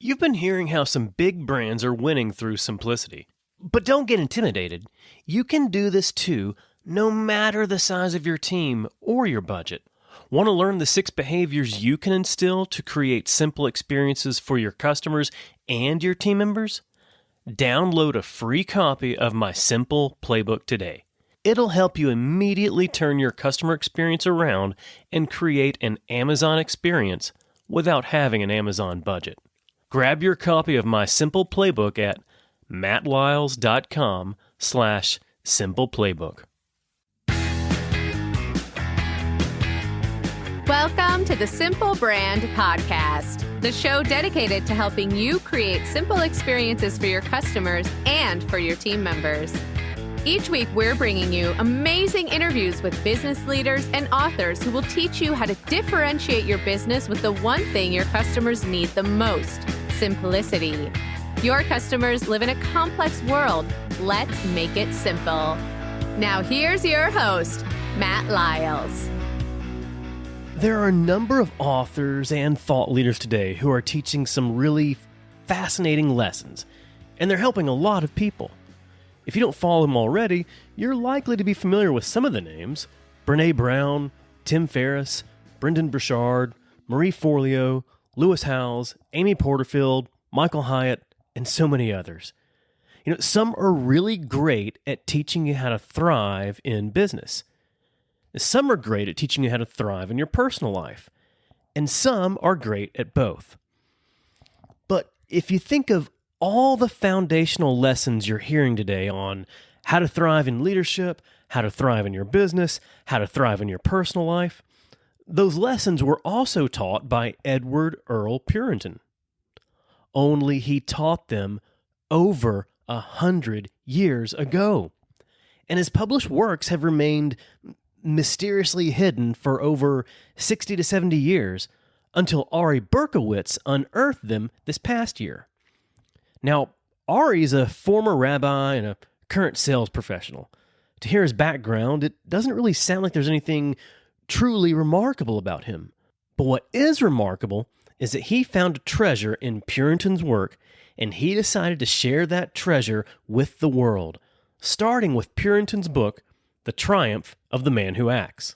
You've been hearing how some big brands are winning through simplicity. But don't get intimidated. You can do this too, no matter the size of your team or your budget. Want to learn the 6 behaviors you can instill to create simple experiences for your customers and your team members? Download a free copy of my Simple Playbook today. It'll help you immediately turn your customer experience around and create an Amazon experience without having an Amazon budget. Grab your copy of my Simple Playbook at mattlyles.com/simpleplaybook. Welcome to the Simple Brand Podcast, the show dedicated to helping you create simple experiences for your customers and for your team members. Each week, we're bringing you amazing interviews with business leaders and authors who will teach you how to differentiate your business with the one thing your customers need the most: simplicity. Your customers live in a complex world. Let's make it simple. Now, here's your host, Matt Lyles. There are a number of authors and thought leaders today who are teaching some really fascinating lessons, and they're helping a lot of people. If you don't follow them already, you're likely to be familiar with some of the names: Brené Brown, Tim Ferriss, Brendan Burchard, Marie Forleo, Lewis Howes, Amy Porterfield, Michael Hyatt, and so many others. Some are really great at teaching you how to thrive in business. Some are great at teaching you how to thrive in your personal life, and some are great at both. But if you think of all the foundational lessons you're hearing today on how to thrive in leadership, how to thrive in your business, how to thrive in your personal life, those lessons were also taught by Edward Earl Purinton. Only he taught them over 100 years ago, and his published works have remained mysteriously hidden for over 60 to 70 years until Ari Berkowitz unearthed them this past year. Now, Ari is a former rabbi and a current sales professional. To hear his background, it doesn't really sound like there's anything truly remarkable about him. But what is remarkable is that he found a treasure in Purinton's work, and he decided to share that treasure with the world, starting with Purinton's book, The Triumph of the Man Who Acts.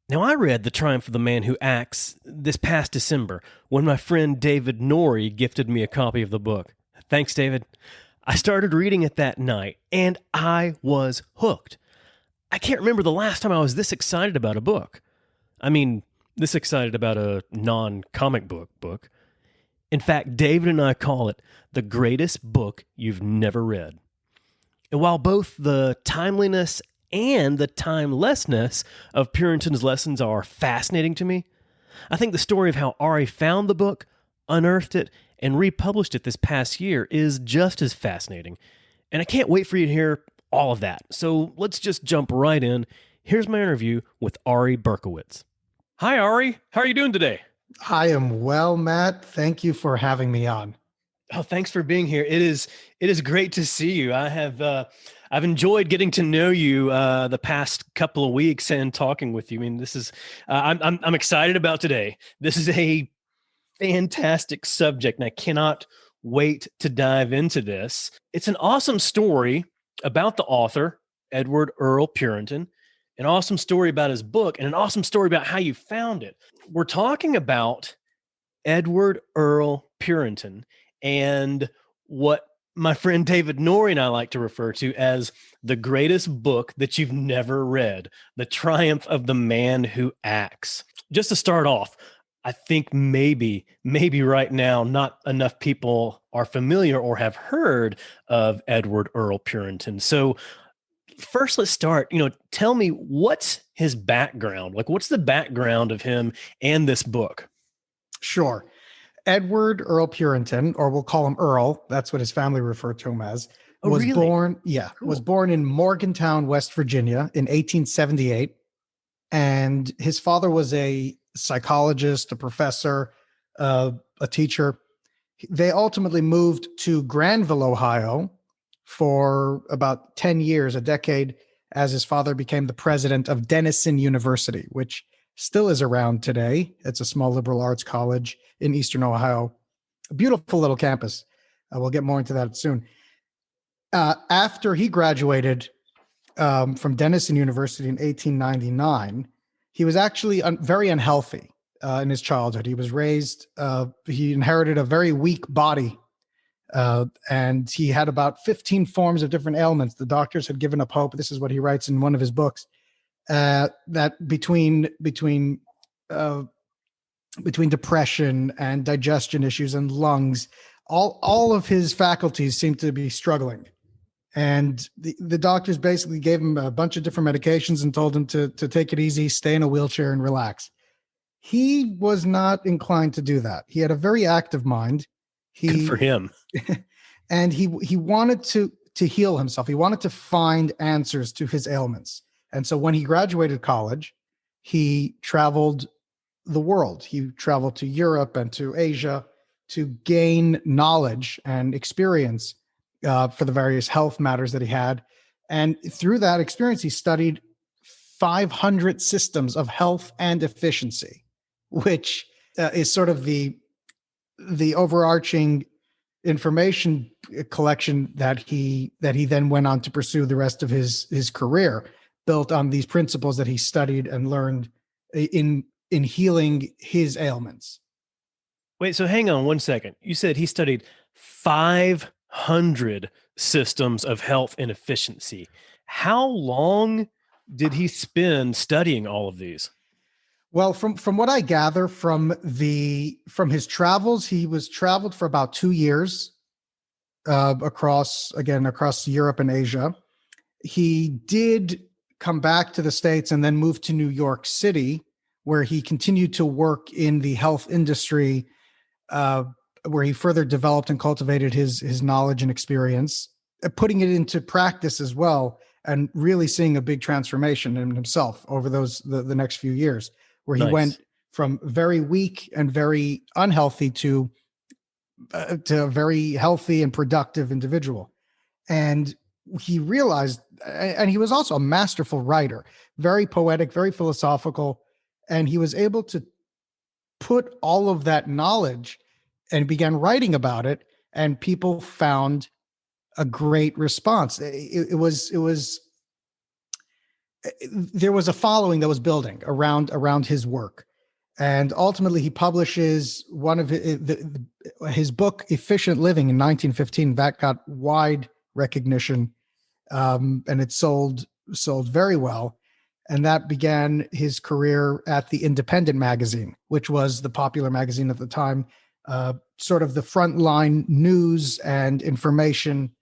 Now, I read The Triumph of the Man Who Acts this past December when my friend David Norrie gifted me a copy of the book. Thanks, David. I started reading it that night, and I was hooked. I can't remember the last time I was this excited about a book. I mean, this excited about a non-comic book. In fact, David and I call it the greatest book you've never read. And while both the timeliness and the timelessness of Purinton's lessons are fascinating to me, I think the story of how Ari found the book, unearthed it, and republished it this past year is just as fascinating. And I can't wait for you to hear all of that. So let's just jump right in. Here's my interview with Ari Berkowitz. Hi, Ari. How are you doing today? I am well, Matt. Thank you for having me on. Oh, thanks for being here. It is great to see you. I've enjoyed getting to know you the past couple of weeks and talking with you. I mean, this is I'm excited about today. This is a fantastic subject, and I cannot wait to dive into this. It's an awesome story about the author, Edward Earl Purinton, an awesome story about his book, and an awesome story about how you found it. We're talking about Edward Earl Purinton and what my friend David Norrie and I like to refer to as the greatest book that you've never read, The Triumph of the Man Who Acts. Just to start off, I think maybe right now, not enough people are familiar or have heard of Edward Earl Purinton. So first, let's start, tell me, what's his background? Like, what's the background of him and this book? Sure. Edward Earl Purinton, or we'll call him Earl, that's what his family referred to him as, was born in Morgantown, West Virginia in 1878. And his father was a psychologist, a professor, a teacher. They ultimately moved to Granville, Ohio for about 10 years, a decade, as his father became the president of Denison University, which still is around today. It's a small liberal arts college in Eastern Ohio. a beautiful little campus. We'll get more into that soon. After he graduated from Denison University in 1899, he was actually very unhealthy in his childhood. He was raised, he inherited a very weak body, and he had about 15 forms of different ailments. The doctors had given up hope. This is what he writes in one of his books, that between depression and digestion issues and lungs, all of his faculties seemed to be struggling. And the doctors basically gave him a bunch of different medications and told him to take it easy, stay in a wheelchair and relax. He was not inclined to do that. He had a very active mind. Good for him. And he wanted to heal himself. He wanted to find answers to his ailments. And so when he graduated college, he traveled the world. He traveled to Europe and to Asia to gain knowledge and experience for the various health matters that he had. And through that experience, he studied 500 systems of health and efficiency, which is sort of the overarching information collection that he then went on to pursue the rest of his career, built on these principles that he studied and learned in healing his ailments. Wait, so hang on one second. You said he studied 500 systems of health and efficiency. How long did he spend studying all of these? Well, from what I gather from his travels, he was traveled for about 2 years across Europe and Asia. He did come back to the States and then moved to New York City, where he continued to work in the health industry, where he further developed and cultivated his knowledge and experience, putting it into practice as well, and really seeing a big transformation in himself over the next few years, where he went from very weak and very unhealthy to a very healthy and productive individual. And he realized, and he was also a masterful writer, very poetic, very philosophical, and he was able to put all of that knowledge and began writing about it, and people found a great response. There was a following that was building around his work, and ultimately he publishes one of his book, Efficient Living, in 1915. That got wide recognition, and it sold very well. And that began his career at the Independent magazine, which was the popular magazine at the time, sort of the frontline news and information.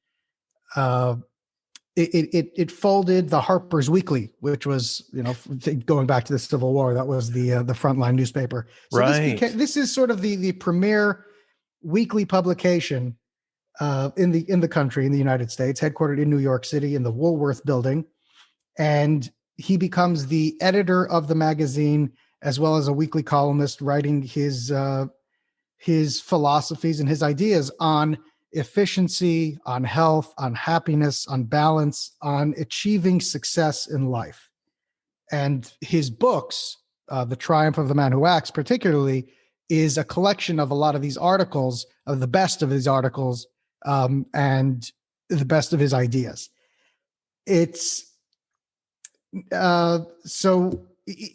It folded the Harper's Weekly, which was, going back to the Civil War, that was the frontline newspaper. So right. This is sort of the premier weekly publication in the country, in the United States, headquartered in New York City in the Woolworth Building. And he becomes the editor of the magazine, as well as a weekly columnist, writing his philosophies and his ideas on efficiency, on health, on happiness, on balance, on achieving success in life. And his books, The Triumph of the Man Who Acts particularly, is a collection of a lot of these articles, of the best of his articles, and the best of his ideas. It's so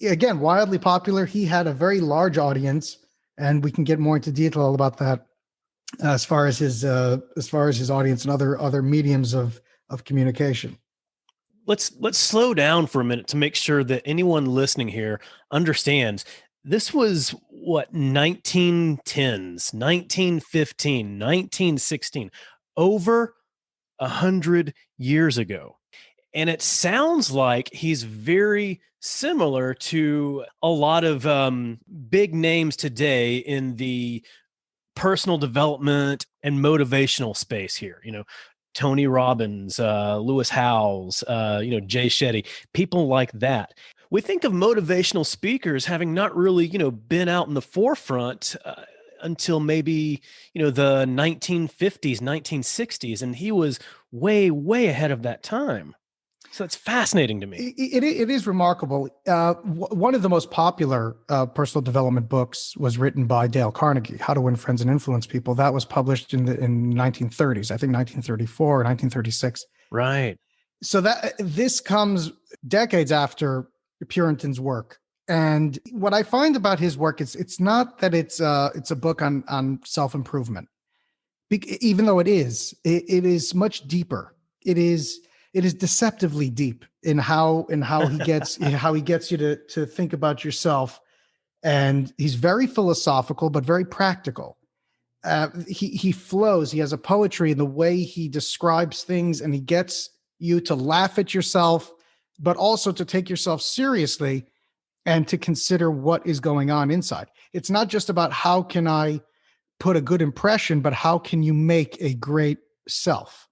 again, wildly popular. He had a very large audience, and we can get more into detail about that as far as his audience and other mediums of communication. Let's slow down for a minute to make sure that anyone listening here understands. This was what, 1910s, 1915, 1916, over 100 years ago. And it sounds like he's very similar to a lot of big names today in the personal development and motivational space here. Tony Robbins, Lewis Howes, Jay Shetty, people like that. We think of motivational speakers having not really, been out in the forefront until maybe, the 1950s, 1960s, and he was way, way ahead of that time. So it's fascinating to me. It is remarkable. One of the most popular personal development books was written by Dale Carnegie, How to Win Friends and Influence People. That was published in 1930s, I think 1934 or 1936. Right. So this comes decades after Puritan's work. And what I find about his work is it's not that it's a book on self-improvement, even though it is much deeper. It is deceptively deep in how he gets how he gets you to think about yourself. And he's very philosophical, but very practical. He flows. He has a poetry in the way he describes things, and he gets you to laugh at yourself, but also to take yourself seriously and to consider what is going on inside. It's not just about how can I put a good impression, but how can you make a great self?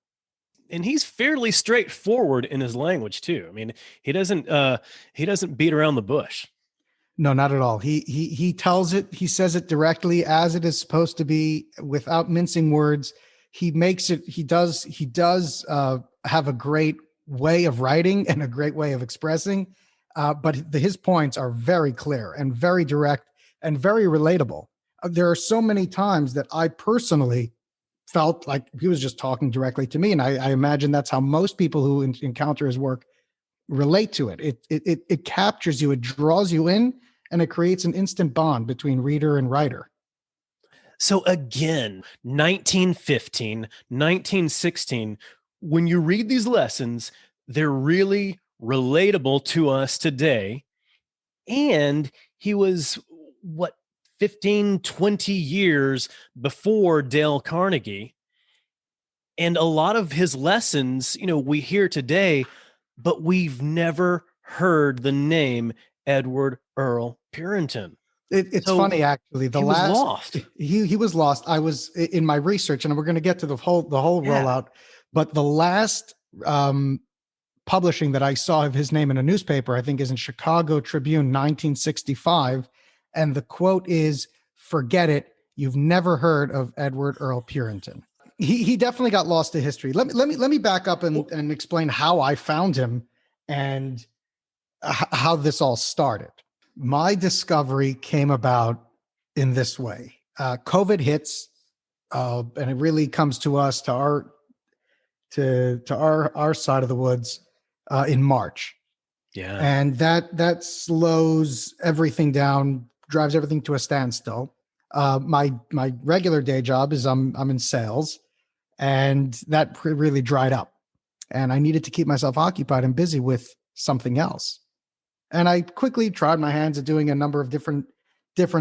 And he's fairly straightforward in his language too. I mean, he doesn't beat around the bush. No, not at all. He tells it, he says it directly as it is supposed to be without mincing words. He does have a great way of writing and a great way of expressing. But his points are very clear and very direct and very relatable. There are so many times that I personally felt like he was just talking directly to me. And I imagine that's how most people who encounter his work relate to it. It captures you, it draws you in, and it creates an instant bond between reader and writer. So again, 1915, 1916, when you read these lessons, they're really relatable to us today. And he was, 15, 20 years before Dale Carnegie. And a lot of his lessons, we hear today, but we've never heard the name Edward Earl Puritan. It's funny, actually. He was lost. He was lost. I was in my research, and we're going to get to the whole rollout. But the last publishing that I saw of his name in a newspaper, I think, is in Chicago Tribune, 1965. And the quote is, "Forget it. You've never heard of Edward Earl Puritan." He definitely got lost to history. Let me back up and explain how I found him and how this all started. My discovery came about in this way. COVID hits, and it really comes to us, to our side of the woods, in March. Yeah. And that slows everything down, drives everything to a standstill. My regular day job is I'm in sales, and that really dried up. And I needed to keep myself occupied and busy with something else. And I quickly tried my hands at doing a number of different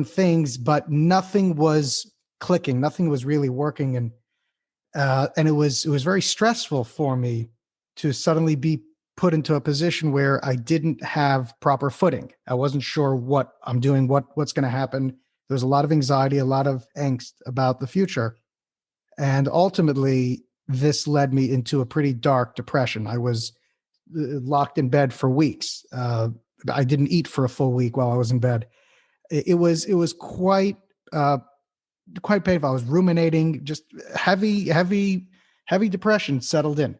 things, but nothing was clicking. Nothing was really working. And it was very stressful for me to suddenly be put into a position where I didn't have proper footing. I wasn't sure what I'm doing, what's going to happen. There was a lot of anxiety, a lot of angst about the future. And ultimately, this led me into a pretty dark depression. I was locked in bed for weeks. I didn't eat for a full week while I was in bed. It was quite painful. I was ruminating, just heavy depression settled in.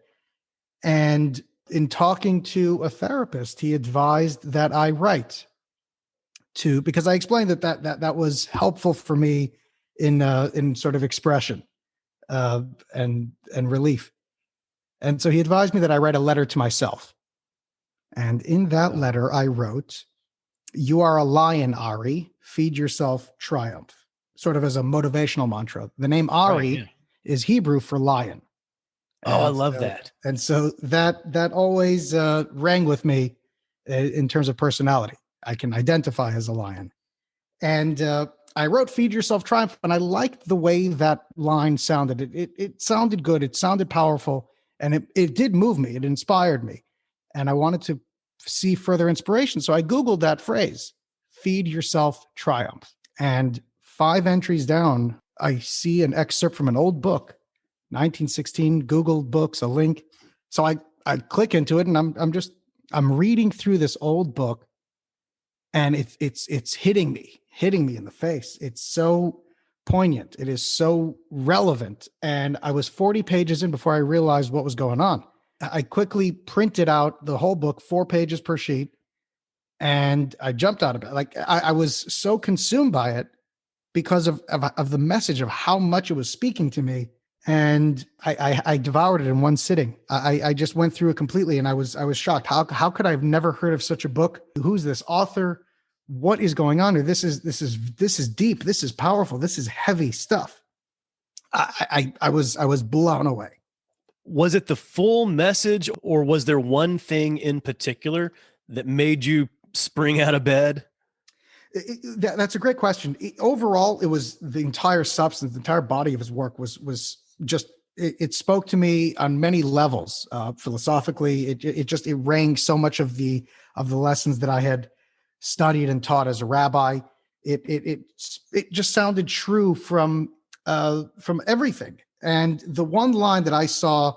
And in talking to a therapist, he advised that I write because I explained that was helpful for me in sort of expression and relief. And so he advised me that I write a letter to myself. And in that letter, I wrote, "You are a lion, Ari. Feed yourself triumph," sort of as a motivational mantra. The name Ari is Hebrew for lion. Oh, I love that. And so that always rang with me in terms of personality. I can identify as a lion. And I wrote "Feed yourself triumph," and I liked the way that line sounded. It sounded good. It sounded powerful. And it did move me. It inspired me. And I wanted to see further inspiration. So I Googled that phrase, "Feed yourself triumph." And 5 entries down, I see an excerpt from an old book, 1916, Googled books, a link. So I click into it, and I'm reading through this old book, and it's hitting me in the face. It's so poignant. It is so relevant. And I was 40 pages in before I realized what was going on. I quickly printed out the whole book, 4 pages per sheet, and I jumped out of it. Like I was so consumed by it because of the message of how much it was speaking to me. And I devoured it in one sitting. I just went through it completely, and I was shocked. How could I have never heard of such a book? Who's this author? What is going on here? This is deep. This is powerful. This is heavy stuff. I was blown away. Was it the full message, or was there one thing in particular that made you spring out of bed? That's a great question. Overall, it was the entire substance, the entire body of his work was just, it spoke to me on many levels. Philosophically, it rang so much of the lessons that I had studied and taught as a rabbi. It just sounded true from everything. And the one line that I saw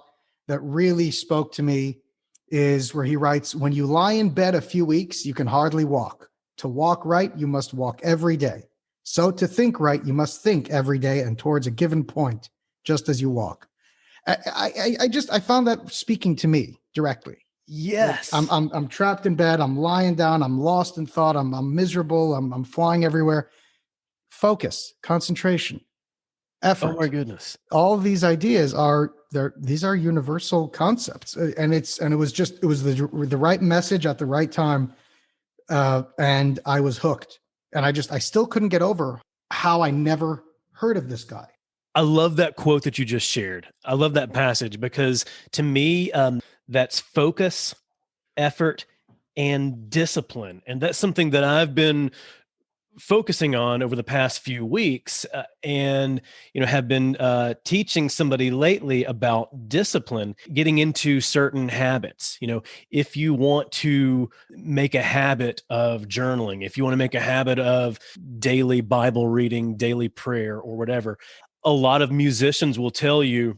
that really spoke to me is where he writes, "When you lie in bed a few weeks, you can hardly walk. To walk right, you must walk every day. So to think right, you must think every day and towards a given point, just as you walk." I found that speaking to me directly. Yes. Like I'm trapped in bed. I'm lying down. I'm lost in thought. I'm miserable. I'm flying everywhere. Focus, concentration, effort. Oh my goodness. All of these ideas these are universal concepts. And it was the right message at the right time. And I was hooked, and I still couldn't get over how I never heard of this guy. I love that quote that you just shared. I love that passage because to me, that's focus, effort, and discipline. And that's something that I've been focusing on over the past few weeks, and have been teaching somebody lately about discipline, getting into certain habits. If you want to make a habit of journaling, if you want to make a habit of daily Bible reading, daily prayer, or whatever, a lot of musicians will tell you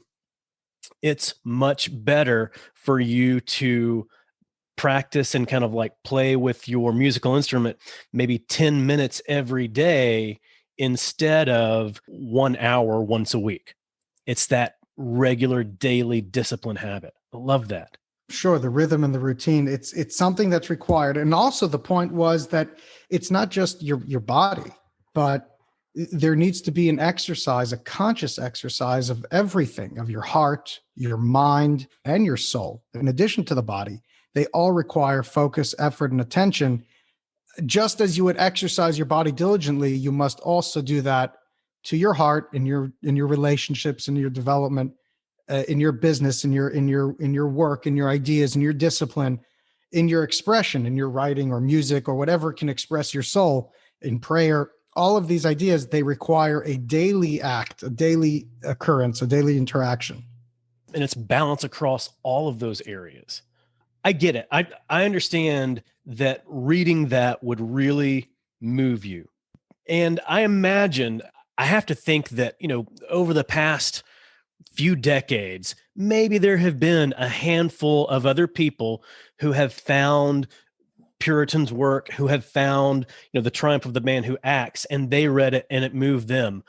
it's much better for you to practice and kind of like play with your musical instrument maybe 10 minutes every day instead of 1 hour once a week. It's that regular daily discipline habit. I love that. Sure, the rhythm and the routine, it's something that's required. And also the point was that it's not just your body, but there needs to be an exercise, a conscious exercise of everything, of your heart, your mind, and your soul. In addition to the body, they all require focus, effort, and attention. Just as you would exercise your body diligently, you must also do that to your heart, in your relationships, in your development, in your business, in your work, in your ideas, in your discipline, in your expression, in your writing or music or whatever can express your soul, in prayer. All of these ideas, they require a daily act, a daily occurrence, a daily interaction. And it's balance across all of those areas. I get it. I understand that reading that would really move you. And I imagine, I have to think that, over the past few decades, maybe there have been a handful of other people who have found Puritan's work, who have found, The Triumph of the Man Who Acts, and they read it and it moved them.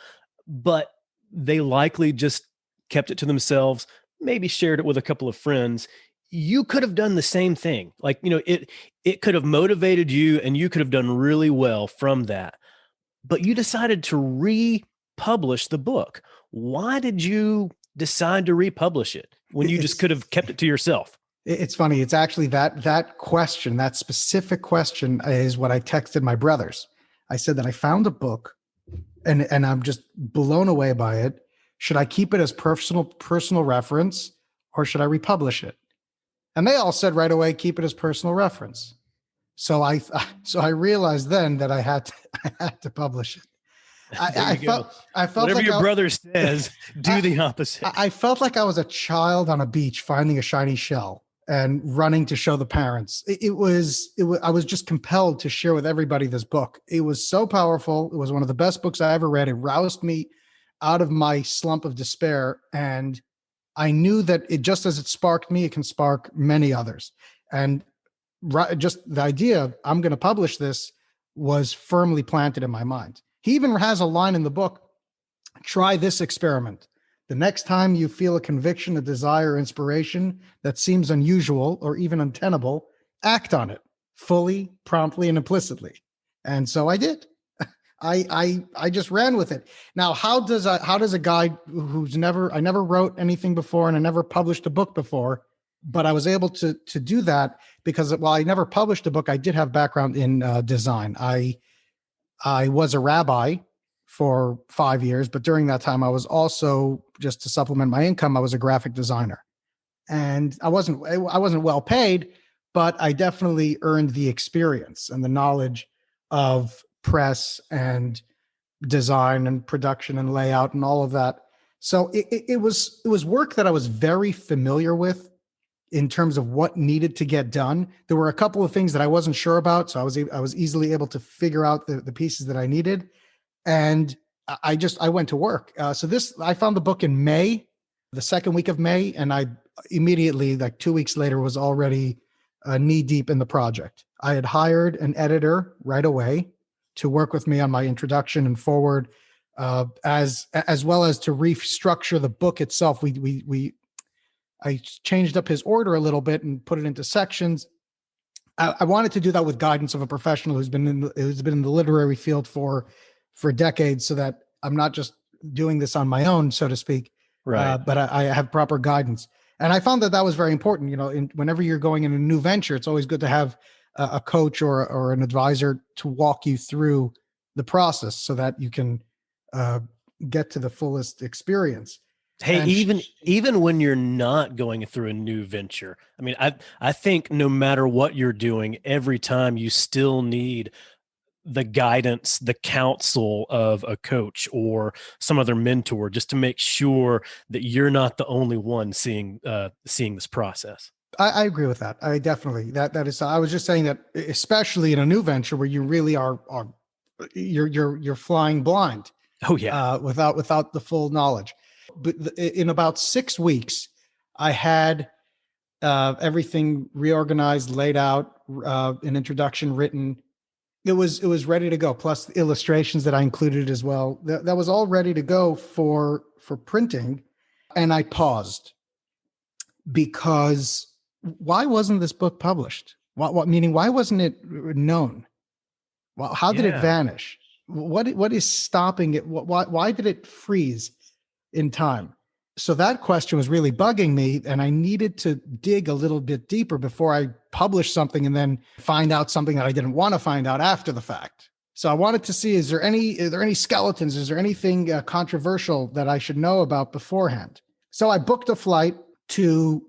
But they likely just kept it to themselves, maybe shared it with a couple of friends. You could have done the same thing. Like, it could have motivated you and you could have done really well from that. But you decided to republish the book. Why did you decide to republish it when you just could have kept it to yourself? It's funny. It's actually that question, that specific question is what I texted my brothers. I said that I found a book and I'm just blown away by it. Should I keep it as personal reference, or should I republish it? And they all said right away, keep it as personal reference. So I realized then that I had to publish it. I felt whatever like your brother says, do the opposite. I felt like I was a child on a beach finding a shiny shell and running to show the parents. I was just compelled to share with everybody this book. It was so powerful. It was one of the best books I ever read. It roused me out of my slump of despair. And I knew that just as it sparked me, it can spark many others. And just the idea of I'm going to publish this was firmly planted in my mind. He even has a line in the book, try this experiment. The next time you feel a conviction, a desire, or inspiration that seems unusual or even untenable, act on it fully, promptly, and implicitly. And so I did. I just ran with it. Now, how does a guy I never wrote anything before and I never published a book before, but I was able to do that because while I never published a book, I did have background in design. I was a rabbi for 5 years, but during that time, I was also, just to supplement my income, I was a graphic designer, and I wasn't well paid, but I definitely earned the experience and the knowledge of press and design and production and layout and all of that. So it was work that I was very familiar with in terms of what needed to get done. There were a couple of things that I wasn't sure about, so I was easily able to figure out the pieces that I needed, and I went to work. I found the book in May, the second week of May, and I immediately, like 2 weeks later, was already knee deep in the project. I had hired an editor right away to work with me on my introduction and forward, as well as to restructure the book itself. I changed up his order a little bit and put it into sections. I wanted to do that with guidance of a professional who's been in the literary field for decades, so that I'm not just doing this on my own, so to speak. Right. But I have proper guidance, and I found that was very important. Whenever you're going in a new venture, it's always good to have a coach or an advisor to walk you through the process so that you can get to the fullest experience. Hey, even when you're not going through a new venture, I mean, I think no matter what you're doing, every time you still need the guidance, the counsel of a coach or some other mentor, just to make sure that you're not the only one seeing this process. I agree with that. I definitely that is. I was just saying that, especially in a new venture where you really are you're flying blind. Oh yeah, without the full knowledge. But in about 6 weeks, I had everything reorganized, laid out, an introduction written. It was ready to go. Plus the illustrations that I included as well. That was all ready to go for printing, and I paused because why wasn't this book published? Meaning, why wasn't it known? Well, how did it vanish? What is stopping it? Why did it freeze in time? So that question was really bugging me, and I needed to dig a little bit deeper before I publish something and then find out something that I didn't want to find out after the fact. So I wanted to see, are there any skeletons? Is there anything controversial that I should know about beforehand? So I booked a flight to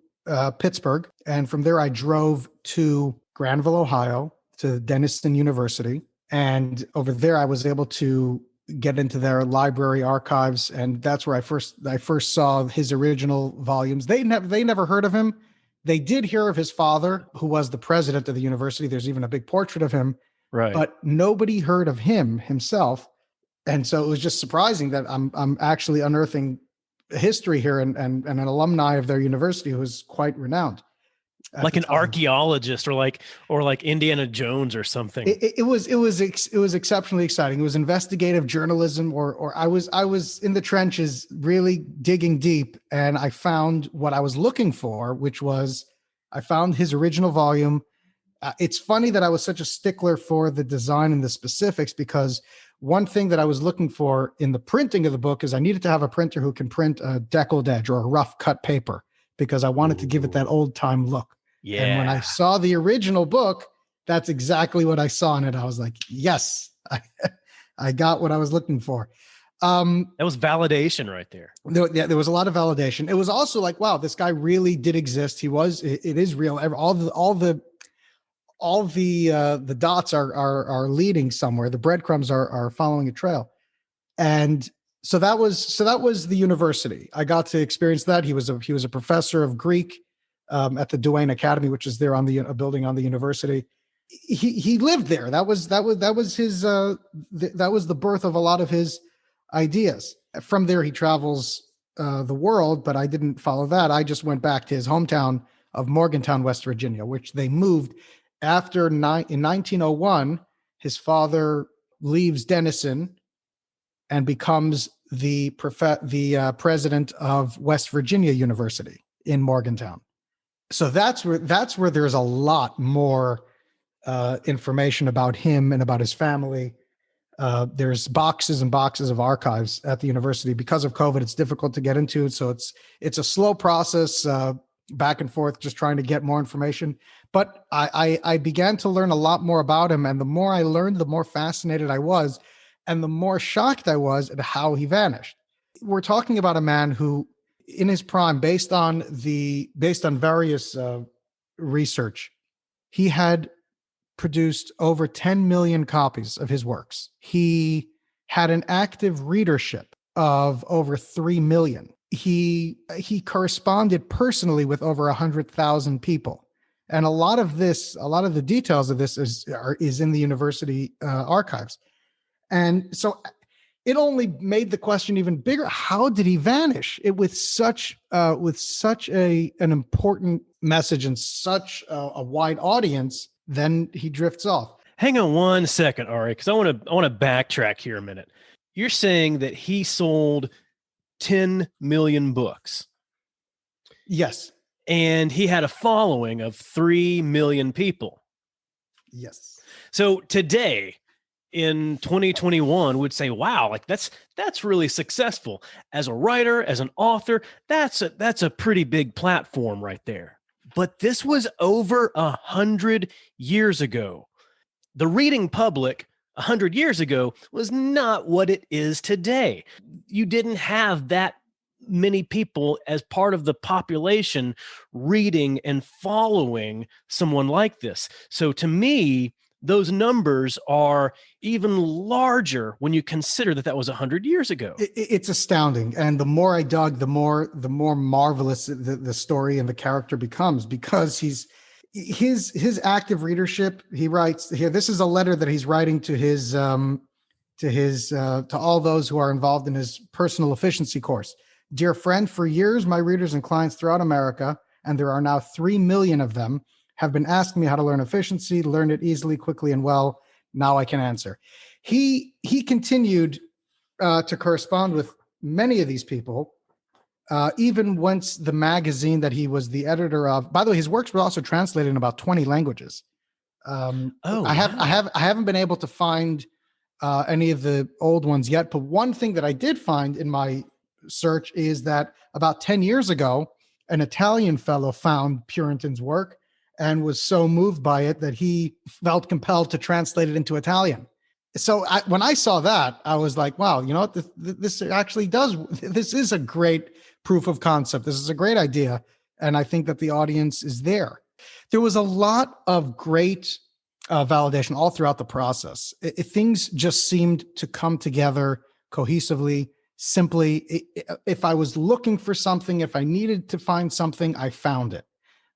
Pittsburgh, and from there I drove to Granville, Ohio, to Denison University. And over there, I was able to get into their library archives, and that's where I first saw his original volumes. They never heard of him. They did hear of his father, who was the president of the university. There's even a big portrait of him, right? But nobody heard of him himself, and so it was just surprising that I'm actually unearthing history here and an alumni of their university who is quite renowned. Like an archaeologist or like Indiana Jones or something. It was exceptionally exciting. It was investigative journalism, or I was in the trenches really digging deep, and I found what I was looking for, which was I found his original volume. It's funny that I was such a stickler for the design and the specifics, because one thing that I was looking for in the printing of the book is I needed to have a printer who can print a deckled edge or a rough cut paper, because I wanted to give it that old time look. Yeah. And when I saw the original book, that's exactly what I saw in it. I was like, yes, I got what I was looking for. That was validation right there. There was a lot of validation. It was also like, wow, this guy really did exist. It is real. All the dots are leading somewhere. The breadcrumbs are following a trail. And so that was the university. I got to experience that. He was a professor of Greek at the Duane Academy, which is there on a building on the university. He lived there. That was his that was the birth of a lot of his ideas. From there, he travels the world, but I didn't follow that. I just went back to his hometown of Morgantown, West Virginia, which they moved after in 1901. His father leaves Denison and becomes the president of West Virginia University in Morgantown. So that's where there's a lot more information about him and about his family. There's boxes and boxes of archives at the university. Because of COVID, it's difficult to get into. So it's a slow process, back and forth, just trying to get more information. But I began to learn a lot more about him. And the more I learned, the more fascinated I was, and the more shocked I was at how he vanished. We're talking about a man who, in his prime, based on various research, he had produced over 10 million copies of his works. He had an active readership of over 3 million. He corresponded personally with over 100,000 people. And a lot of the details of this is in the university archives. And so it only made the question even bigger. How did he vanish with such an important message and such a wide audience? Then he drifts off. Hang on one second, Ari, because I want to backtrack here a minute. You're saying that he sold 10 million books. Yes. And he had a following of 3 million people. Yes. So today, in 2021, would say, wow, like that's really successful. As a writer, as an author, that's a pretty big platform right there. But this was over 100 years ago. The reading public 100 years ago was not what it is today. You didn't have that many people as part of the population reading and following someone like this. So to me, those numbers are even larger when you consider that was 100 years ago. It's astounding. And the more I dug, the more marvelous the story and the character becomes, because his active readership. He writes here, this is a letter that he's writing to all those who are involved in his personal efficiency course. Dear friend, for years, my readers and clients throughout America, and there are now 3 million of them, have been asking me how to learn efficiency, learn it easily, quickly, and well. Now I can answer. He continued to correspond with many of these people, even once the magazine that he was the editor of. By the way, his works were also translated in about 20 languages. I haven't been able to find any of the old ones yet, but one thing that I did find in my search is that about 10 years ago, an Italian fellow found Purinton's work and was so moved by it that he felt compelled to translate it into Italian. So when I saw that, I was like, wow, you know what? This is a great proof of concept. This is a great idea. And I think that the audience is there. There was a lot of great validation all throughout the process. Things just seemed to come together cohesively, simply. If I was looking for something, if I needed to find something, I found it.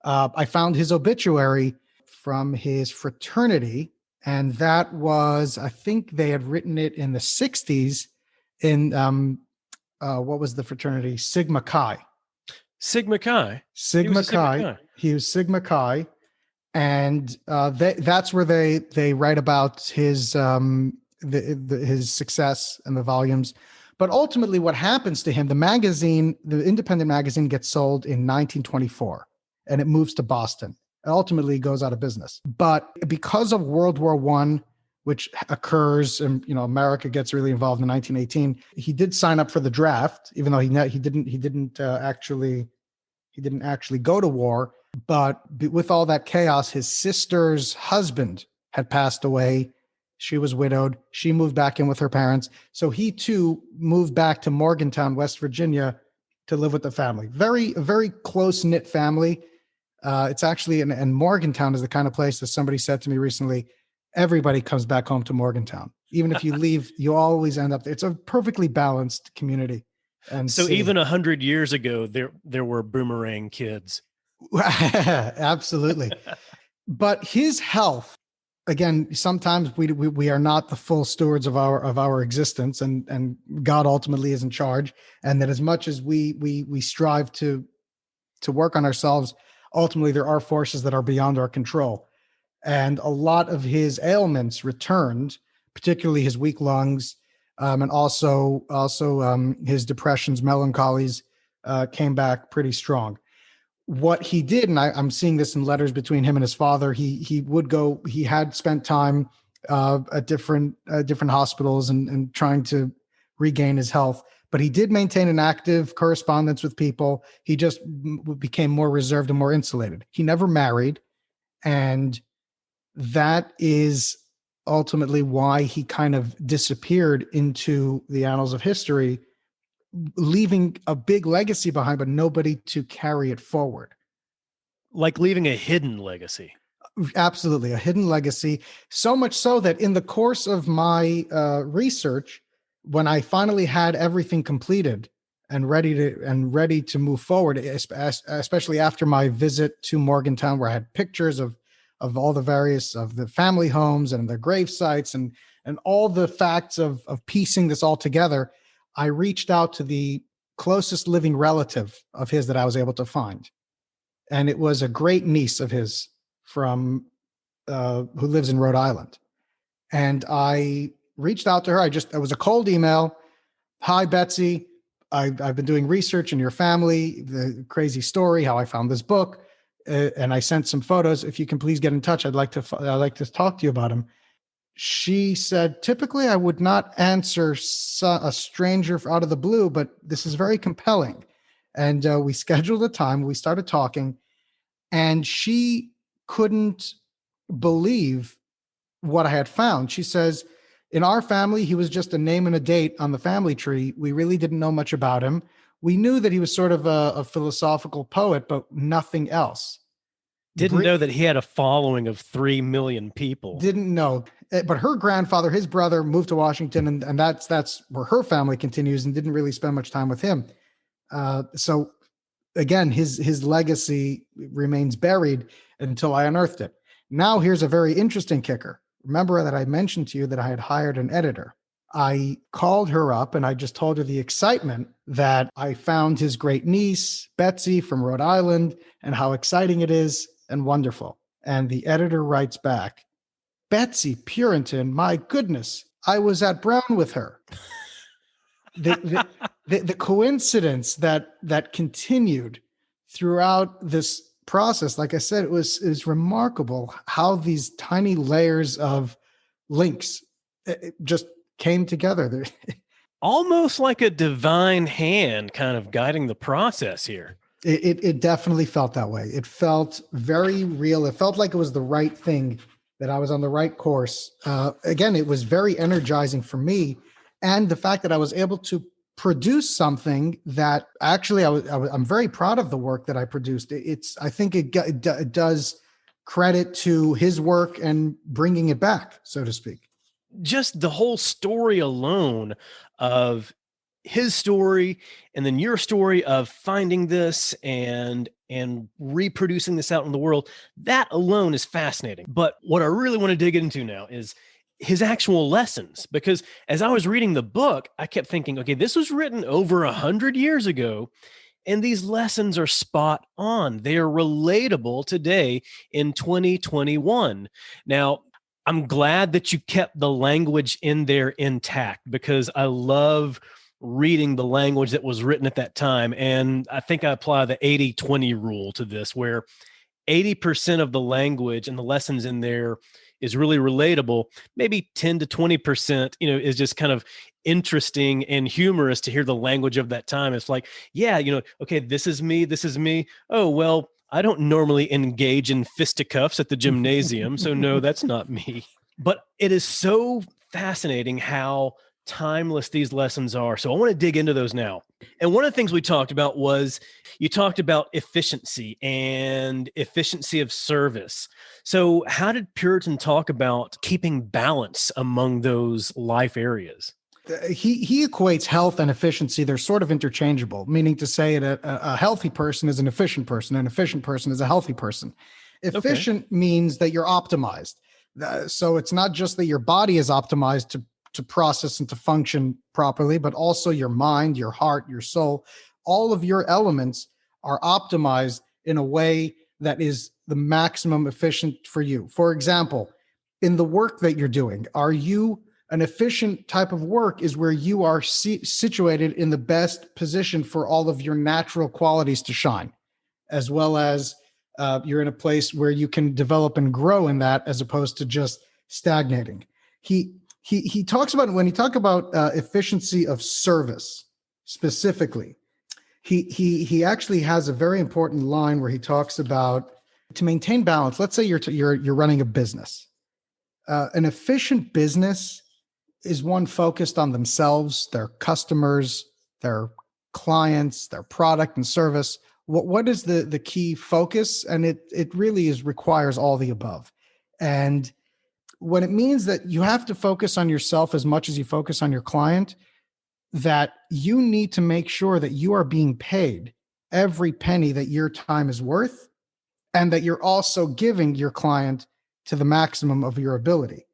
I found his obituary from his fraternity, and that was, I think they had written it in the 60s in, what was the fraternity? Sigma Chi. Sigma Chi? Sigma Chi. He was Sigma Chi. And that's where they write about his his success and the volumes. But ultimately what happens to him, the independent magazine gets sold in 1924. And it moves to Boston. It ultimately goes out of business. But because of World War I, which occurs, and America gets really involved in 1918, he did sign up for the draft, even though he didn't actually go to war. But with all that chaos, his sister's husband had passed away. She was widowed. She moved back in with her parents. So he too moved back to Morgantown, West Virginia, to live with the family. Very close-knit family. It's actually, and Morgantown is the kind of place that somebody said to me recently, everybody comes back home to Morgantown. Even if you leave, you always end up there. It's a perfectly balanced community. And so even 100 years ago, there were boomerang kids. Absolutely. But his health, again, sometimes we are not the full stewards of our existence, and God ultimately is in charge. And that as much as we strive to work on ourselves, ultimately there are forces that are beyond our control. And a lot of his ailments returned, particularly his weak lungs, And also his depressions, melancholies came back pretty strong. What he did, and I'm seeing this in letters between him and his father, he had spent time at different hospitals and trying to regain his health, but he did maintain an active correspondence with people. He just became more reserved and more insulated. He never married, and that is ultimately why he kind of disappeared into the annals of history, leaving a big legacy behind, but nobody to carry it forward. Like leaving a hidden legacy. Absolutely, a hidden legacy. So much so that in the course of my research, when I finally had everything completed and ready to move forward, especially after my visit to Morgantown, where I had pictures of all the various of the family homes and their grave sites and all the facts of piecing this all together, I reached out to the closest living relative of his that I was able to find. And it was a great niece of his from who lives in Rhode Island. And I reached out to her. It was a cold email. Hi, Betsy. I've been doing research in your family, the crazy story, how I found this book. And I sent some photos. If you can please get in touch, I'd like to talk to you about them. She said, typically I would not answer a stranger out of the blue, but this is very compelling. And we scheduled a time. We started talking, and she couldn't believe what I had found. She says, in our family, he was just a name and a date on the family tree. We really didn't know much about him. We knew that he was sort of a philosophical poet, but nothing else. Didn't know that he had a following of 3 million people. Didn't know. But her grandfather, his brother, moved to Washington, and that's where her family continues, and didn't really spend much time with him. So again, his legacy remains buried until I unearthed it. Now here's a very interesting kicker. Remember that I mentioned to you that I had hired an editor. I called her up and I just told her the excitement that I found his great niece, Betsy from Rhode Island, and how exciting it is and wonderful. And the editor writes back, Betsy Purinton, my goodness, I was at Brown with her. The coincidence that continued throughout this process, like I said, it was remarkable how these tiny layers of links just came together. Almost like a divine hand kind of guiding the process here. It definitely felt that way. It felt very real. It felt like it was the right thing, that I was on the right course. Again, it was very energizing for me. And the fact that I was able to produce something that actually I'm very proud of the work that I produced. I think it does credit to his work and bringing it back, so to speak. Just the whole story alone of his story and then your story of finding this and reproducing this out in the world, that alone is fascinating. But what I really want to dig into now is his actual lessons, because as I was reading the book, I kept thinking, okay, this was written over 100 years ago, and these lessons are spot on. They are relatable today in 2021. Now, I'm glad that you kept the language in there intact, because I love reading the language that was written at that time. And I think I apply the 80-20 rule to this, where 80% of the language and the lessons in there is really relatable. Maybe 10 to 20%, is just kind of interesting and humorous to hear the language of that time. It's like, yeah, okay, this is me. Oh, well, I don't normally engage in fisticuffs at the gymnasium, so no, that's not me. But it is so fascinating how timeless these lessons are. So I want to dig into those now. And one of the things we talked about was, you talked about efficiency and efficiency of service. So how did Puritan talk about keeping balance among those life areas? He equates health and efficiency. They're sort of interchangeable, meaning to say that a healthy person is an efficient person. An efficient person is a healthy person. Efficient means that you're optimized. So it's not just that your body is optimized to process and to function properly, but also your mind, your heart, your soul. All of your elements are optimized in a way that is the maximum efficient for you. For example, in the work that you're doing, are you An efficient type of work is where you are situated in the best position for all of your natural qualities to shine, as well as you're in a place where you can develop and grow in that, as opposed to just stagnating. He talks about, when he talks about efficiency of service specifically, he actually has a very important line where he talks about, to maintain balance. Let's say you're running a business. An efficient business is one focused on themselves, their customers, their clients, their product and service. What is the key focus? And it really requires all the above. And when it means that you have to focus on yourself as much as you focus on your client, that you need to make sure that you are being paid every penny that your time is worth, and that you're also giving your client to the maximum of your ability.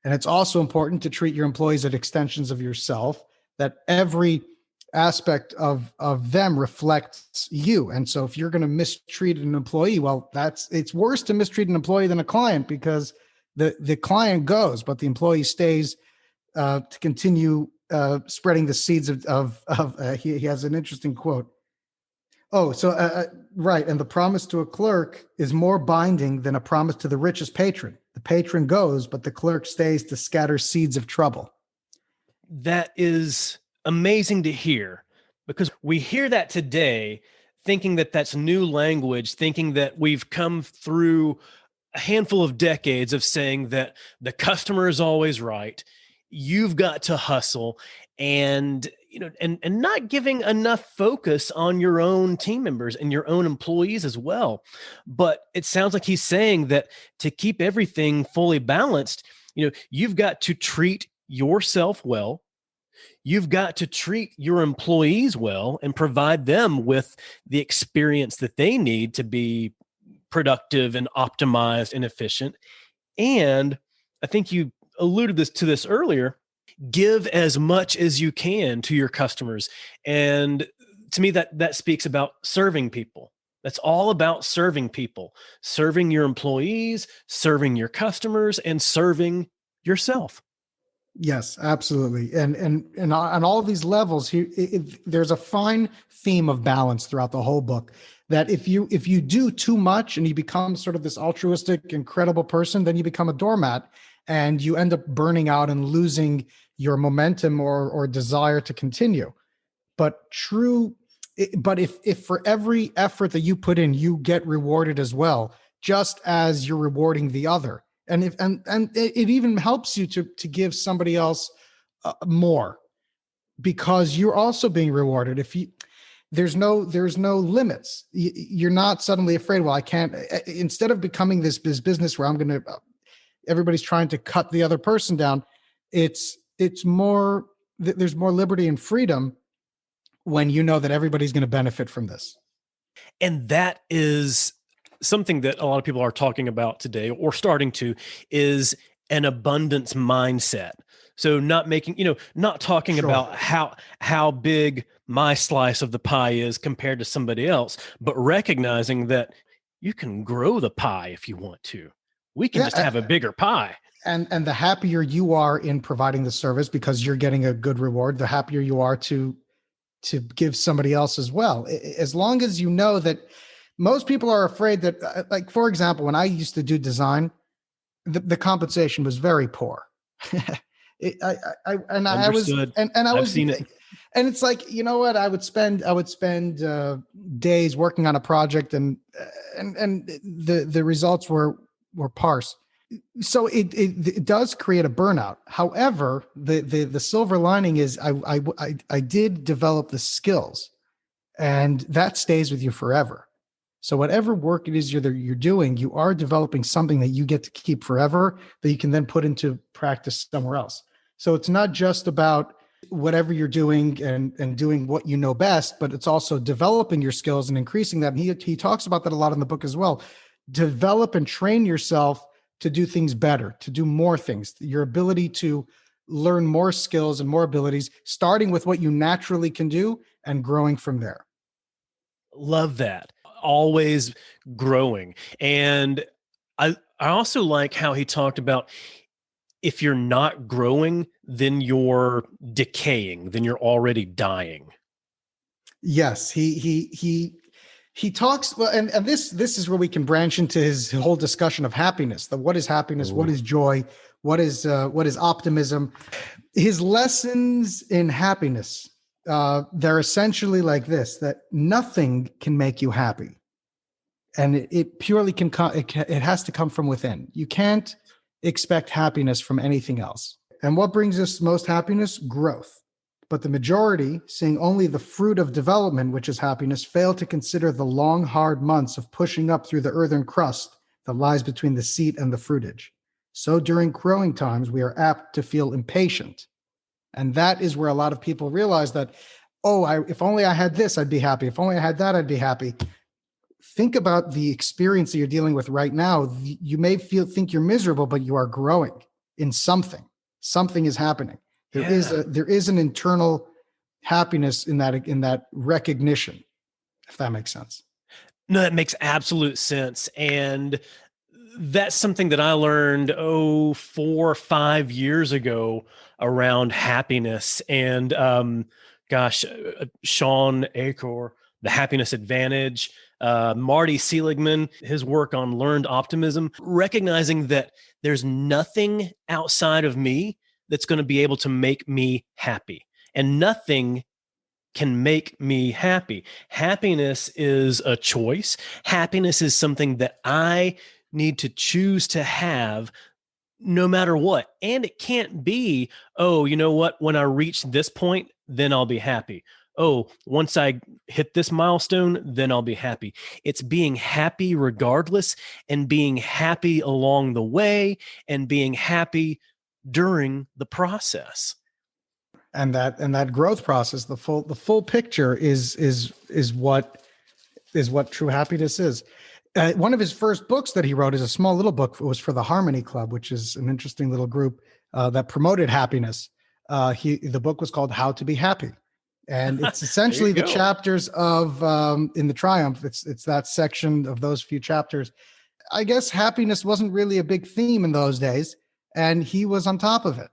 And it's also important to treat your employees as extensions of yourself, that every aspect of them reflects you. And so if you're going to mistreat an employee, well, it's worse to mistreat an employee than a client, because the client goes, but the employee stays to continue spreading the seeds of he has an interesting quote. Right. And the promise to a clerk is more binding than a promise to the richest patron. The patron goes, but the clerk stays to scatter seeds of trouble. That is amazing to hear, because we hear that today thinking that that's new language, thinking that we've come through a handful of decades of saying that the customer is always right. You've got to hustle, and and not giving enough focus on your own team members and your own employees as well. But it sounds like he's saying that to keep everything fully balanced, you've got to treat yourself well. You've got to treat your employees well and provide them with the experience that they need to be productive and optimized and efficient. And I think you alluded to this earlier, give as much as you can to your customers. And to me, that speaks about serving people. That's all about serving people, serving your employees, serving your customers, and serving yourself. Yes, absolutely. And on all of these levels, there's a fine theme of balance throughout the whole book, that if you do too much and you become sort of this altruistic, incredible person, then you become a doormat and you end up burning out and losing your momentum or desire to continue. But if for every effort that you put in, you get rewarded as well, just as you're rewarding the other. And it even helps you to give somebody else more, because you're also being rewarded. There's no limits. You're not suddenly afraid, well, I can't, instead of becoming this business where everybody's trying to cut the other person down. It's more, there's more liberty and freedom when you know that everybody's going to benefit from this. And that is something that a lot of people are talking about today, or starting to, is an abundance mindset. So not talking Sure. about how big my slice of the pie is compared to somebody else, but recognizing that you can grow the pie if you want to. We can just have a bigger pie. And the happier you are in providing the service because you're getting a good reward, the happier you are to give somebody else as well. As long as you know that, most people are afraid that, like, for example, when I used to do design, the compensation was very poor. I've seen it. And it's like, you know what? I would spend days working on a project, and the results were parse. So it does create a burnout. However, the silver lining is I did develop the skills, and that stays with you forever. So whatever work it is you're doing, you are developing something that you get to keep forever, that you can then put into practice somewhere else. So it's not just about whatever you're doing and doing what you know best, but it's also developing your skills and increasing that. And he talks about that a lot in the book as well. Develop and train yourself to do things better, to do more things, your ability to learn more skills and more abilities, starting with what you naturally can do and growing from there. Love that. Always growing. And I also like how he talked about, if you're not growing, then you're decaying, then you're already dying. Yes, he talks well, and this is where we can branch into his whole discussion of happiness. What is happiness? What is joy? What is optimism? His lessons in happiness, they're essentially like this: that nothing can make you happy, and it purely can come. It has to come from within. You can't expect happiness from anything else. And what brings us most happiness? Growth. But the majority, seeing only the fruit of development, which is happiness, fail to consider the long, hard months of pushing up through the earthen crust that lies between the seed and the fruitage. So during growing times, we are apt to feel impatient. And that is where a lot of people realize that, if only I had this, I'd be happy. If only I had that, I'd be happy. Think about the experience that you're dealing with right now. You may think you're miserable, but you are growing in something. Something is happening. There is an internal happiness in that recognition, if that makes sense. No, that makes absolute sense. And that's something that I learned, 4 or 5 years ago around happiness. And Sean Achor, The Happiness Advantage, Marty Seligman, his work on learned optimism, recognizing that there's nothing outside of me that's going to be able to make me happy, and nothing can make me happy. Happiness is a choice. Happiness is something that I need to choose to have no matter what. And it can't be, you know what? When I reach this point, then I'll be happy. Once I hit this milestone, then I'll be happy. It's being happy regardless, and being happy along the way, and being happy during the process. And that growth process, the full picture is what true happiness is. One of his first books that he wrote is a small little book. It was for the Harmony Club, which is an interesting little group that promoted happiness. The book was called How to Be Happy. And it's essentially the chapters of in the Triumph. It's that section of those few chapters. I guess happiness wasn't really a big theme in those days, and he was on top of it.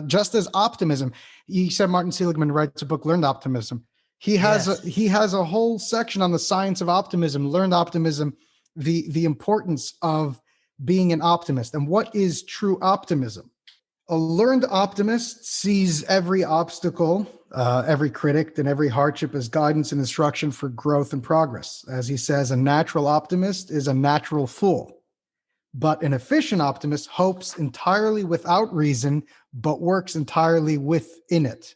Just as optimism, he said Martin Seligman writes a book, Learned Optimism. He has a whole section on the science of optimism, learned optimism, the importance of being an optimist, and what is true optimism. A learned optimist sees every obstacle, every critic, and every hardship as guidance and instruction for growth and progress. As he says, a natural optimist is a natural fool. But an efficient optimist hopes entirely without reason, but works entirely within it.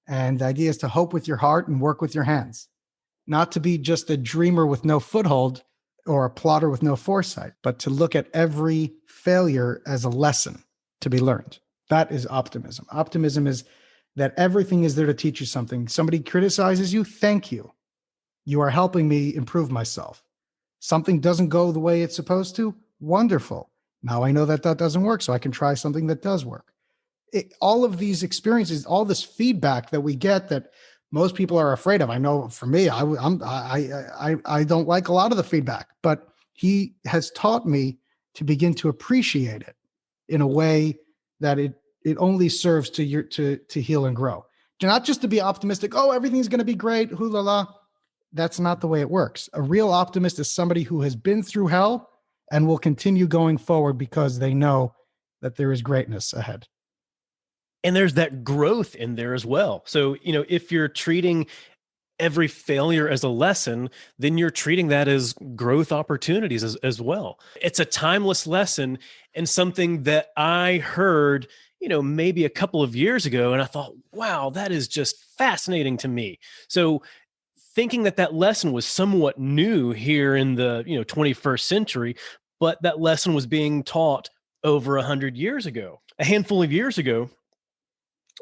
And the idea is to hope with your heart and work with your hands, not to be just a dreamer with no foothold or a plotter with no foresight, but to look at every failure as a lesson to be learned. That is optimism. Optimism is that everything is there to teach you something. Somebody criticizes you, thank you. You are helping me improve myself. Something doesn't go the way it's supposed to, wonderful. Now I know that doesn't work, so I can try something that does work. All of these experiences, all this feedback that we get that most people are afraid of. I know for me, I don't like a lot of the feedback, but he has taught me to begin to appreciate it in a way that it only serves to heal and grow. Not just to be optimistic, everything's going to be great, hoo la la. That's not the way it works. A real optimist is somebody who has been through hell and will continue going forward because they know that there is greatness ahead. And there's that growth in there as well. So, if you're treating every failure as a lesson, then you're treating that as growth opportunities as well. It's a timeless lesson, and something that I heard, maybe a couple of years ago, and I thought, wow, that is just fascinating to me. So thinking that lesson was somewhat new here in the 21st century, but that lesson was being taught over 100 years ago. A handful of years ago,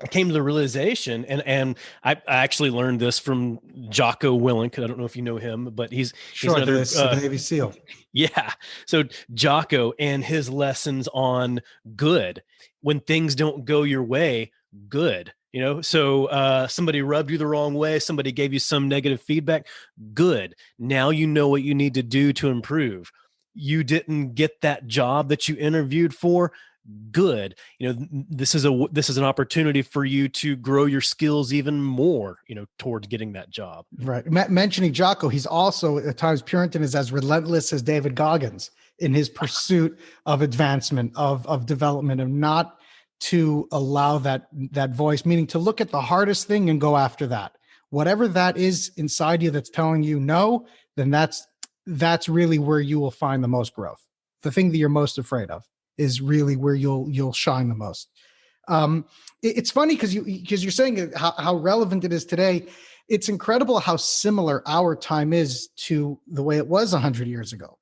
I came to the realization, and I actually learned this from Jocko Willink. I don't know if you know him, but he's another the Navy SEAL. Yeah. So Jocko and his lessons on good. When things don't go your way, good. So somebody rubbed you the wrong way, somebody gave you some negative feedback, good. Now you know what you need to do to improve. You didn't get that job that you interviewed for, good. This is an opportunity for you to grow your skills even more, towards getting that job. Right. Mentioning Jocko, he's also at times Puritan is as relentless as David Goggins in his pursuit of advancement, of development, of not to allow that voice, meaning to look at the hardest thing and go after that. Whatever that is inside you that's telling you no, then that's really where you will find the most growth. The thing that you're most afraid of is really where you'll shine the most. It's funny because you're saying how relevant it is today. It's incredible how similar our time is to the way it was 100 years ago.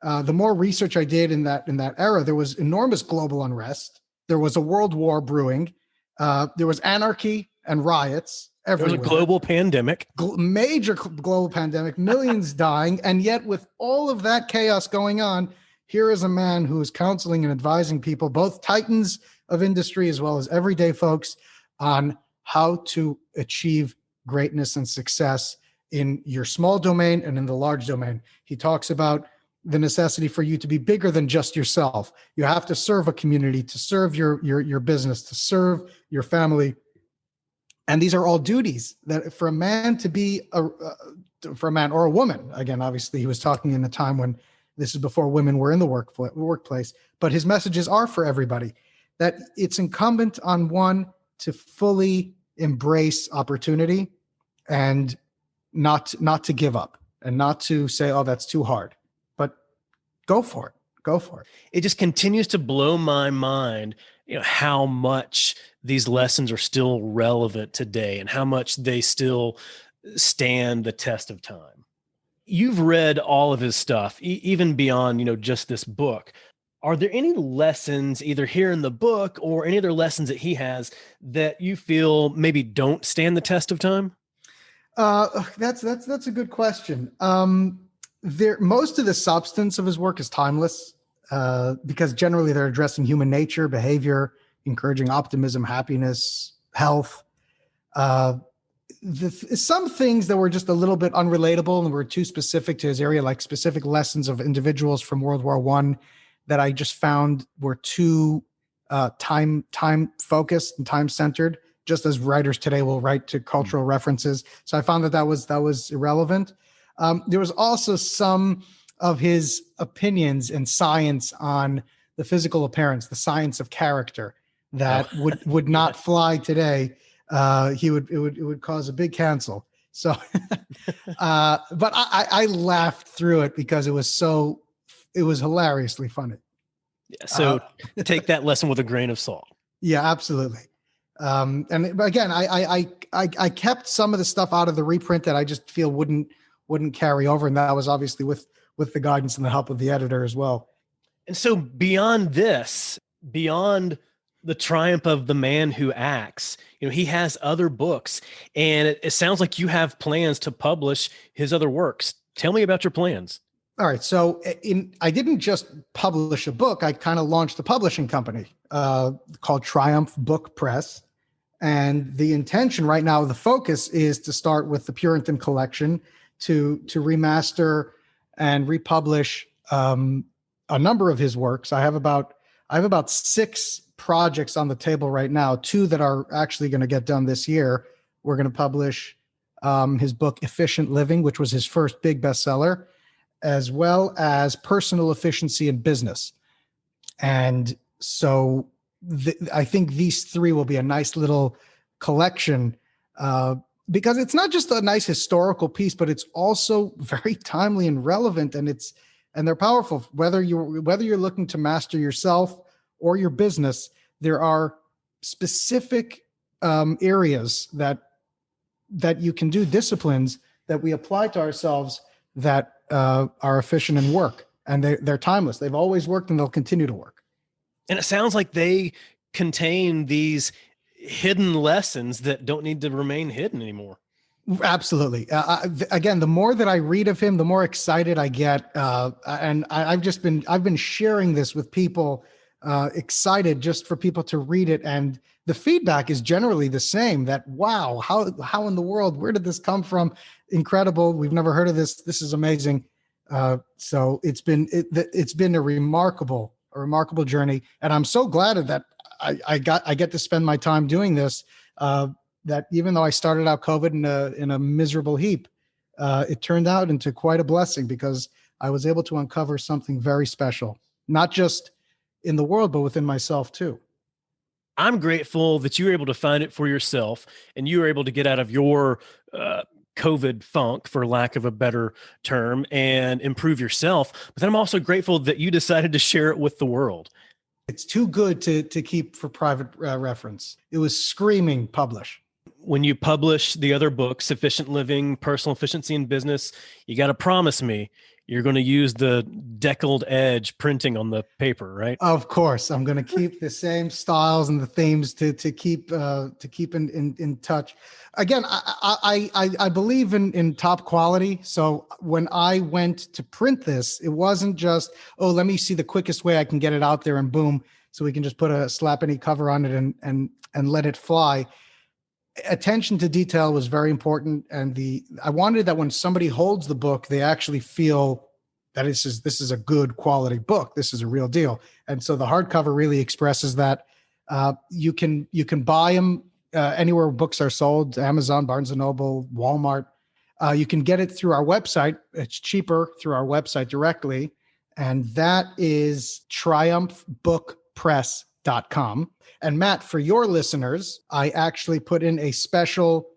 The more research I did in that era, there was enormous global unrest. There was a world war brewing. There was anarchy and riots everywhere. There was a global pandemic. Major global pandemic, millions dying. And yet with all of that chaos going on, here is a man who is counseling and advising people, both titans of industry as well as everyday folks, on how to achieve greatness and success in your small domain and in the large domain. He talks about the necessity for you to be bigger than just yourself. You have to serve a community, to serve your business, to serve your family. And these are all duties that for a man to be for a man or a woman, again, obviously he was talking in a time when this is before women were in the workplace, but his messages are for everybody, that it's incumbent on one to fully embrace opportunity and not to give up and not to say, oh, that's too hard, but go for it. Go for it. It just continues to blow my mind, how much these lessons are still relevant today and how much they still stand the test of time. You've read all of his stuff, even beyond, just this book. Are there any lessons either here in the book or any other lessons that he has that you feel maybe don't stand the test of time? That's a good question. Most of the substance of his work is timeless, because generally they're addressing human nature, behavior, encouraging optimism, happiness, health. Some things that were just a little bit unrelatable and were too specific to his area, like specific lessons of individuals from World War I that I just found were too time focused and time centered, just as writers today will write to cultural references. So I found that was irrelevant. There was also some of his opinions and science on the physical appearance, the science of character that would not fly today. It would cause a big cancel. So, but I laughed through it because it was hilariously funny. Yeah, so take that lesson with a grain of salt. Yeah, absolutely. And again, I kept some of the stuff out of the reprint that I just feel wouldn't carry over. And that was obviously with the guidance and the help of the editor as well. And so beyond the triumph of the man who acts, he has other books, and it sounds like you have plans to publish his other works. Tell me about your plans. All right. So I didn't just publish a book. I kind of launched a publishing company called Triumph Book Press. And the intention right now, the focus is to start with the Puritan collection, to remaster and republish a number of his works. I have about 6 projects on the table right now, 2 that are actually going to get done this year. We're going to publish his book Efficient Living, which was his first big bestseller, as well as Personal Efficiency in Business. And so I think these 3 will be a nice little collection, because it's not just a nice historical piece, but it's also very timely and relevant, and they're powerful. Whether you're looking to master yourself or your business, there are specific areas that you can do, disciplines that we apply to ourselves that are efficient in work, and they're timeless. They've always worked, and they'll continue to work. And it sounds like they contain these hidden lessons that don't need to remain hidden anymore. Absolutely. Again, the more that I read of him, the more excited I get. And I've been sharing this with people, excited just for people to read it. And the feedback is generally the same, that, wow, how in the world, where did this come from? Incredible. We've never heard of this. This is amazing. So it's been a remarkable a remarkable journey. And I'm so glad that I get to spend my time doing this. That even though I started out COVID in a miserable heap, it turned out into quite a blessing because I was able to uncover something very special, not just in the world, but within myself too. I'm grateful that you were able to find it for yourself and you were able to get out of your COVID funk, for lack of a better term, and improve yourself. But then I'm also grateful that you decided to share it with the world. It's too good to keep for private reference. It was screaming publish. When you publish the other books, Efficient Living, Personal Efficiency in Business, you got to promise me you're going to use the deckled edge printing on the paper, right? Of course, I'm going to keep the same styles and the themes to keep in touch. Again, I believe in top quality. So when I went to print this, it wasn't just, oh, let me see the quickest way I can get it out there and boom, so we can just put a slap any cover on it and let it fly. Attention to detail was very important, and I wanted that when somebody holds the book, they actually feel that this is a good quality book. This is a real deal, and so the hardcover really expresses that. You can buy them anywhere books are sold: Amazon, Barnes and Noble, Walmart. You can get it through our website. It's cheaper through our website directly, and that is triumphbookpress.com. And Matt, for your listeners, I actually put in a special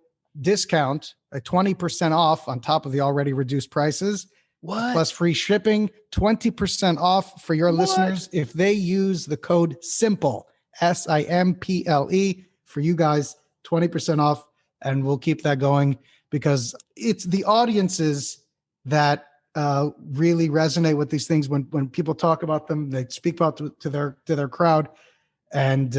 discount, a 20% off on top of the already reduced prices. What? Plus free shipping, 20% off for your listeners if they use the code SIMPLE, SIMPLE, for you guys, 20% off. And we'll keep that going because it's the audiences that really resonate with these things. When people talk about them, they speak about to their crowd. And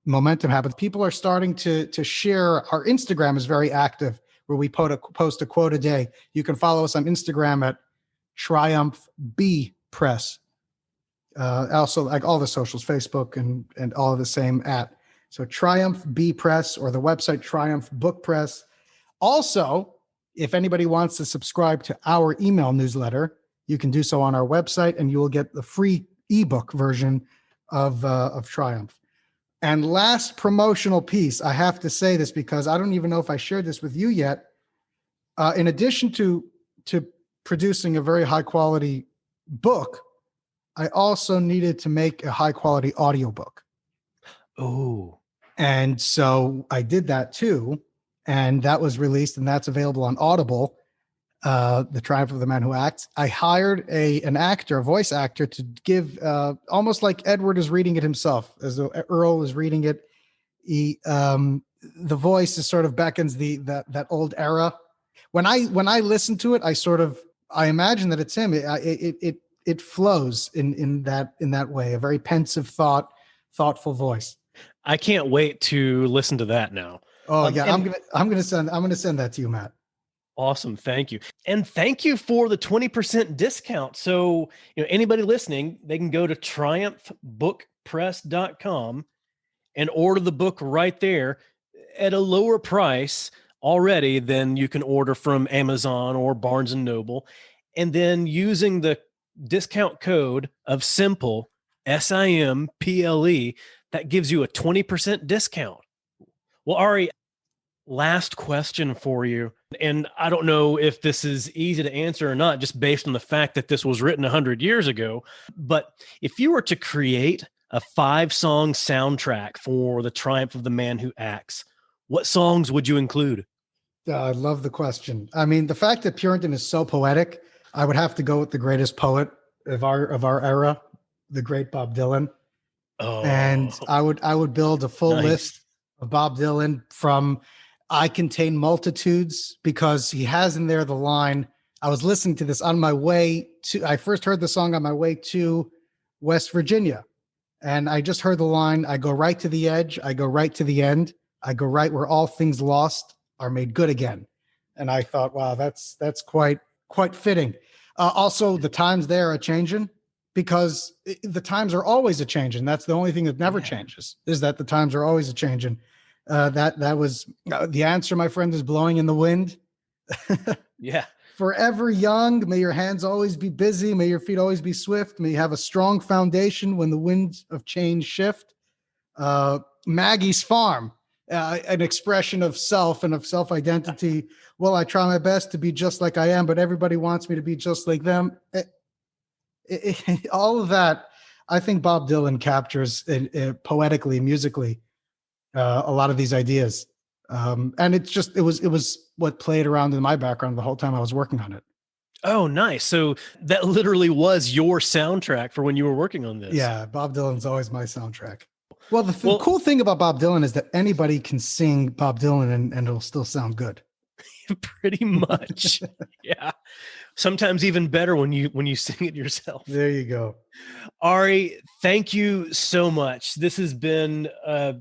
momentum happens. People are starting to share. Our Instagram is very active, where we post a quote a day. You can follow us on Instagram at Triumph B Press. Also, like all the socials, Facebook and all of the same at. So Triumph B Press, or the website Triumph Book Press. Also, if anybody wants to subscribe to our email newsletter, you can do so on our website, and you will get the free ebook version of Triumph. And last promotional piece, I have to say this because I don't even know if I shared this with you yet. In addition to producing a very high quality book, I also needed to make a high quality audiobook. Oh. And so I did that too. And that was released, and that's available on Audible. The Triumph of the Man Who Acts. I hired a voice actor, to give almost like Edward is reading it himself, as though Earl was reading it. The voice is sort of beckons that old era. When I listen to it, I imagine that it's him. It flows in that way, a very pensive, thoughtful voice. I can't wait to listen to that now. Oh yeah, I'm gonna send that to you, Matt. Awesome. Thank you. And thank you for the 20% discount. So, anybody listening, they can go to triumphbookpress.com and order the book right there at a lower price already than you can order from Amazon or Barnes and Noble. And then using the discount code of SIMPLE, SIMPLE, that gives you a 20% discount. Well, Ari, last question for you. And I don't know if this is easy to answer or not, just based on the fact that this was written 100 years ago. But if you were to create a 5-song soundtrack for The Triumph of the Man Who Acts, what songs would you include? I love the question. I mean, the fact that Purinton is so poetic, I would have to go with the greatest poet of our era, the great Bob Dylan. Oh, and I would build a full list of Bob Dylan from I Contain Multitudes, because he has in there the line. I was listening to this on my way I first heard the song on my way to West Virginia. And I just heard the line, I go right to the edge, I go right to the end, I go right where all things lost are made good again. And I thought, wow, that's quite fitting. Also, the times there are changing, because the times are always a changing. That's the only thing that never changes, is that the times are always a changing. That was the answer, my friend, is blowing in the wind. Yeah. forever young. May your hands always be busy. May your feet always be swift. May you have a strong foundation when the winds of change shift. Maggie's Farm, an expression of self and of self-identity. Well, I try my best to be just like I am, but everybody wants me to be just like them. All of that, I think Bob Dylan captures poetically, musically, a lot of these ideas. And it was what played around in my background the whole time I was working on it. Oh, nice. So that literally was your soundtrack for when you were working on this. Yeah, Bob Dylan's always my soundtrack. Well, the cool thing about Bob Dylan is that anybody can sing Bob Dylan and it'll still sound good. Pretty much. Yeah. Sometimes even better when you sing it yourself. There you go. Ari, thank you so much. This has been a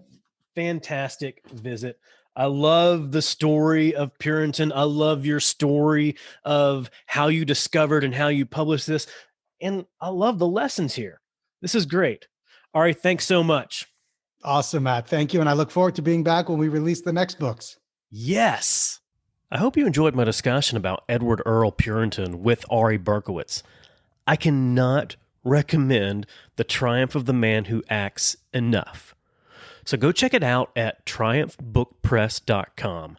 fantastic visit. I love the story of Puritan. I love your story of how you discovered and how you published this. And I love the lessons here. This is great. Ari, thanks so much. Awesome, Matt. Thank you. And I look forward to being back when we release the next books. Yes. I hope you enjoyed my discussion about Edward Earl Puritan with Ari Berkowitz. I cannot recommend The Triumph of the Man Who Acts enough. So go check it out at triumphbookpress.com.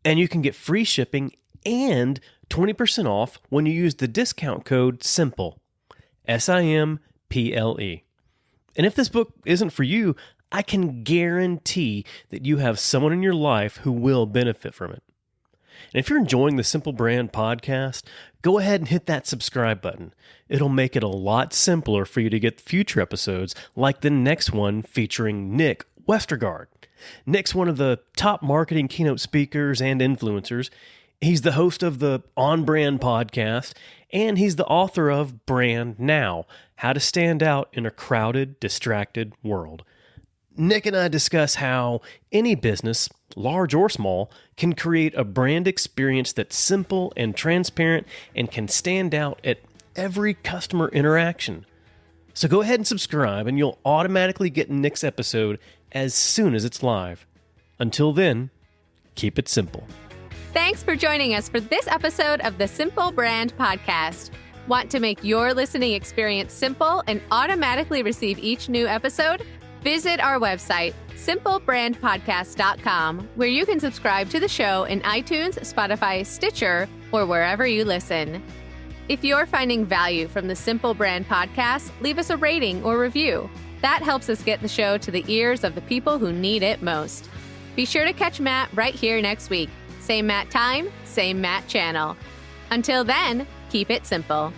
And you can get free shipping and 20% off when you use the discount code SIMPLE, SIMPLE. And if this book isn't for you, I can guarantee that you have someone in your life who will benefit from it. And if you're enjoying the Simple Brand podcast, go ahead and hit that subscribe button. It'll make it a lot simpler for you to get future episodes like the next one featuring Nick Westergaard. Nick's one of the top marketing keynote speakers and influencers. He's the host of the On Brand podcast, and he's the author of Brand Now, How to Stand Out in a Crowded, Distracted World. Nick and I discuss how any business, large or small, can create a brand experience that's simple and transparent and can stand out at every customer interaction. So go ahead and subscribe and you'll automatically get Nick's episode as soon as it's live. Until then, keep it simple. Thanks for joining us for this episode of the Simple Brand Podcast. Want to make your listening experience simple and automatically receive each new episode? Visit our website, simplebrandpodcast.com, where you can subscribe to the show in iTunes, Spotify, Stitcher, or wherever you listen. If you're finding value from the Simple Brand Podcast, leave us a rating or review. That helps us get the show to the ears of the people who need it most. Be sure to catch Matt right here next week. Same Matt time, same Matt channel. Until then, keep it simple.